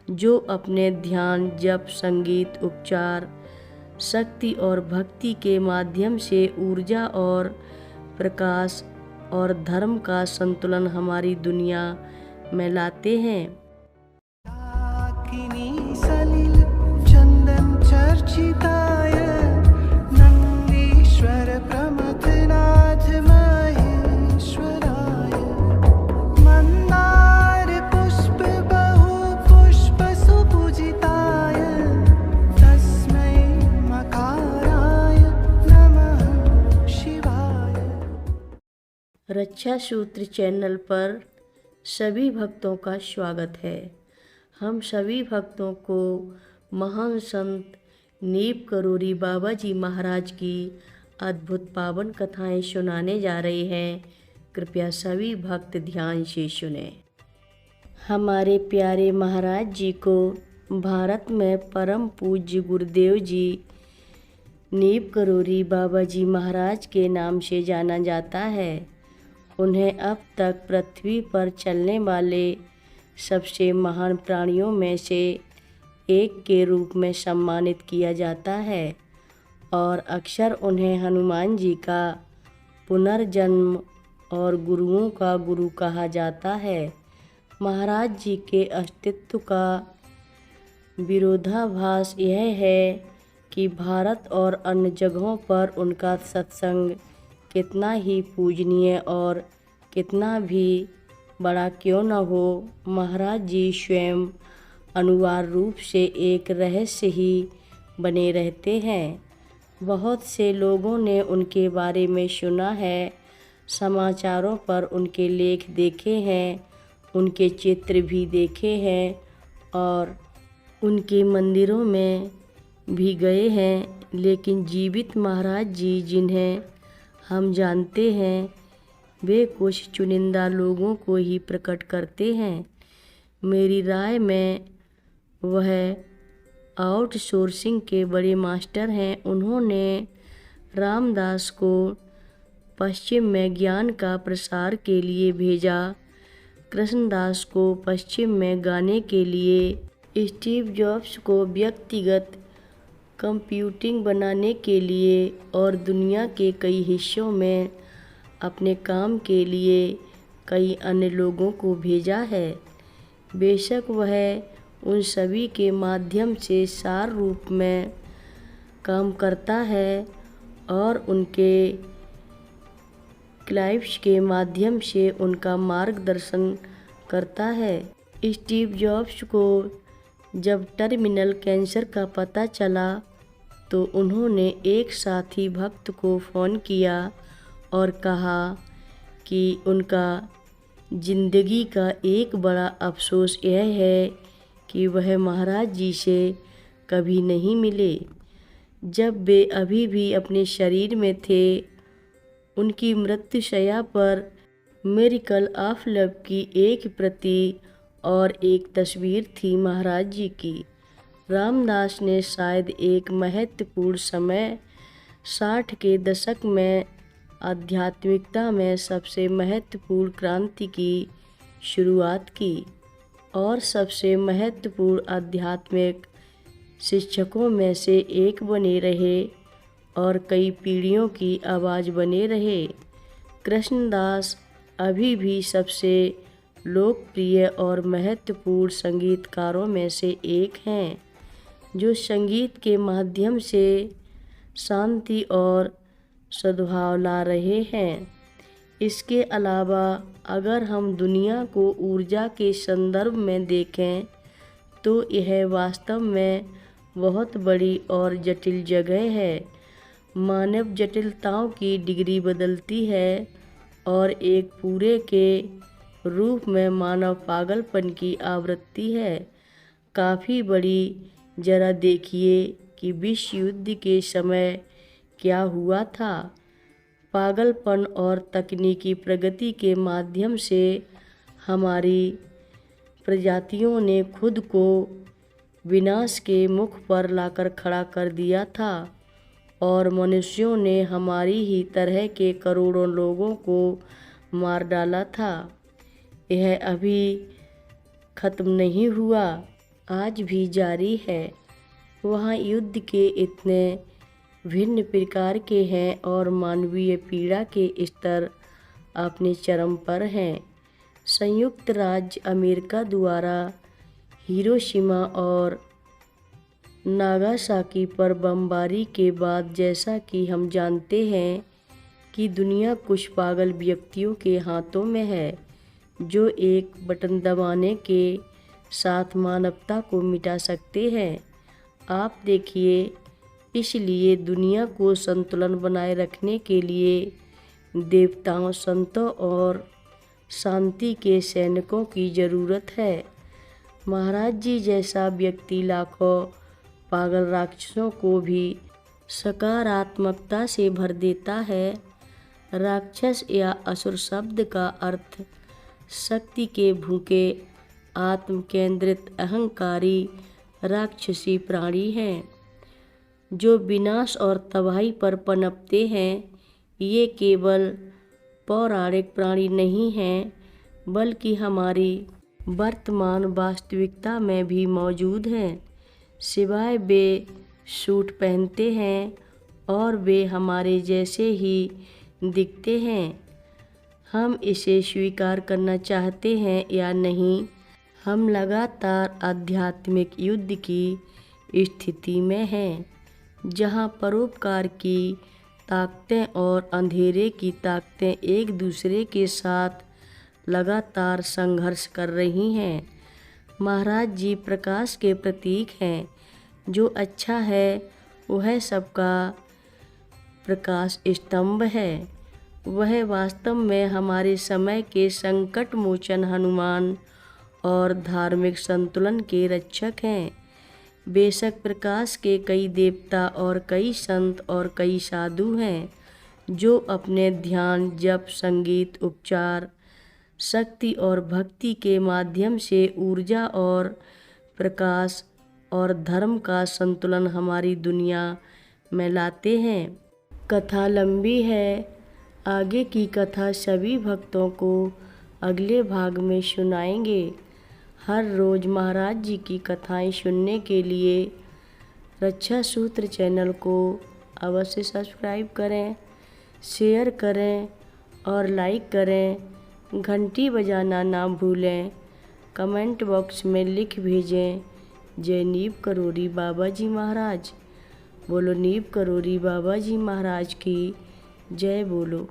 जो अपने ध्यान, जप, संगीत, उपचार, शक्ति और भक्ति के माध्यम से ऊर्जा और प्रकाश और धर्म का संतुलन हमारी दुनिया में लाते हैं। सलिल चंदन चर्चिताय नंदीश्वर प्रमथनाथ महेश्वराय मंदार पुष्प बहु पुष्प सुपूजिताय तस्मै मकाराय नमः शिवाय। रक्षा सूत्र चैनल पर सभी भक्तों का स्वागत है। हम सभी भक्तों को महान संत नीप करोरी बाबा जी महाराज की अद्भुत पावन कथाएं सुनाने जा रहे हैं। कृपया सभी भक्त ध्यान से सुने। हमारे प्यारे महाराज जी को भारत में परम पूज्य गुरुदेव जी नीप करोरी बाबा जी महाराज के नाम से जाना जाता है। उन्हें अब तक पृथ्वी पर चलने वाले सबसे महान प्राणियों में से एक के रूप में सम्मानित किया जाता है और अक्सर उन्हें हनुमान जी का पुनर्जन्म और गुरुओं का गुरु कहा जाता है। महाराज जी के अस्तित्व का विरोधाभास यह है कि भारत और अन्य जगहों पर उनका सत्संग कितना ही पूजनीय और कितना भी बड़ा क्यों न हो, महाराज जी स्वयं अनिवार्य रूप से एक रहस्य ही बने रहते हैं। बहुत से लोगों ने उनके बारे में सुना है, समाचारों पर उनके लेख देखे हैं, उनके चित्र भी देखे हैं और उनके मंदिरों में भी गए हैं, लेकिन जीवित महाराज जी जिन्हें हम जानते हैं वे कुछ चुनिंदा लोगों को ही प्रकट करते हैं। मेरी राय में वह आउटसोर्सिंग के बड़े मास्टर हैं। उन्होंने रामदास को पश्चिम में ज्ञान का प्रसार के लिए भेजा, कृष्णदास को पश्चिम में गाने के लिए, स्टीव जॉब्स को व्यक्तिगत कंप्यूटिंग बनाने के लिए और दुनिया के कई हिस्सों में अपने काम के लिए कई अन्य लोगों को भेजा है। बेशक वह उन सभी के माध्यम से सार रूप में काम करता है और उनके क्लाइव्स के माध्यम से उनका मार्गदर्शन करता है। स्टीव जॉब्स को जब टर्मिनल कैंसर का पता चला तो उन्होंने एक साथी भक्त को फ़ोन किया और कहा कि उनका ज़िंदगी का एक बड़ा अफसोस यह है कि वह महाराज जी से कभी नहीं मिले। जब वे अभी भी अपने शरीर में थे, उनकी मृत्युशैया पर मिरेकल ऑफ लव की एक प्रति और एक तस्वीर थी महाराज जी की। रामदास ने शायद एक महत्वपूर्ण समय 60 के दशक में आध्यात्मिकता में सबसे महत्वपूर्ण क्रांति की शुरुआत की और सबसे महत्वपूर्ण आध्यात्मिक शिक्षकों में से एक बने रहे और कई पीढ़ियों की आवाज़ बने रहे। कृष्णदास अभी भी सबसे लोकप्रिय और महत्वपूर्ण संगीतकारों में से एक हैं, जो संगीत के माध्यम से शांति और सद्भाव ला रहे हैं। इसके अलावा अगर हम दुनिया को ऊर्जा के संदर्भ में देखें तो यह वास्तव में बहुत बड़ी और जटिल जगह है। मानव जटिलताओं की डिग्री बदलती है और एक पूरे के रूप में मानव पागलपन की आवृत्ति है काफ़ी बड़ी। जरा देखिए कि विश्व युद्ध के समय क्या हुआ था। पागलपन और तकनीकी प्रगति के माध्यम से हमारी प्रजातियों ने खुद को विनाश के मुख पर लाकर खड़ा कर दिया था और मनुष्यों ने हमारी ही तरह के करोड़ों लोगों को मार डाला था। यह अभी ख़त्म नहीं हुआ। आज भी जारी है। वहाँ युद्ध के इतने भिन्न प्रकार के हैं और मानवीय पीड़ा के स्तर अपने चरम पर हैं। संयुक्त राज्य अमेरिका द्वारा हिरोशिमा और नागासाकी पर बमबारी के बाद, जैसा कि हम जानते हैं कि दुनिया कुछ पागल व्यक्तियों के हाथों में है जो एक बटन दबाने के साथ मानवता को मिटा सकते हैं। आप देखिए, इसलिए दुनिया को संतुलन बनाए रखने के लिए देवताओं, संतों और शांति के सैनिकों की ज़रूरत है। महाराज जी जैसा व्यक्ति लाखों पागल राक्षसों को भी सकारात्मकता से भर देता है। राक्षस या असुर शब्द का अर्थ शक्ति के भूखे, आत्म केंद्रित, अहंकारी, राक्षसी प्राणी हैं जो विनाश और तबाही पर पनपते हैं। ये केवल पौराणिक प्राणी नहीं हैं, बल्कि हमारी वर्तमान वास्तविकता में भी मौजूद हैं। सिवाय वे सूट पहनते हैं और वे हमारे जैसे ही दिखते हैं। हम इसे स्वीकार करना चाहते हैं या नहीं, हम लगातार आध्यात्मिक युद्ध की स्थिति में हैं, जहां परोपकार की ताकतें और अंधेरे की ताकतें एक दूसरे के साथ लगातार संघर्ष कर रही हैं। महाराज जी प्रकाश के प्रतीक हैं। जो अच्छा है वह सबका प्रकाश स्तंभ है। वह वास्तव में हमारे समय के संकट मोचन हनुमान और धार्मिक संतुलन के रक्षक हैं। बेशक प्रकाश के कई देवता और कई संत और कई साधु हैं जो अपने ध्यान, जप, संगीत, उपचार, शक्ति और भक्ति के माध्यम से ऊर्जा और प्रकाश और धर्म का संतुलन हमारी दुनिया में लाते हैं। कथा लंबी है। आगे की कथा सभी भक्तों को अगले भाग में सुनाएंगे। हर रोज़ महाराज जी की कथाएं सुनने के लिए रक्षा सूत्र चैनल को अवश्य सब्सक्राइब करें, शेयर करें और लाइक करें। घंटी बजाना ना भूलें। कमेंट बॉक्स में लिख भेजें, जय नीव करोड़ी बाबा जी महाराज। बोलो नीव करोड़ी बाबा जी महाराज की जय बोलो।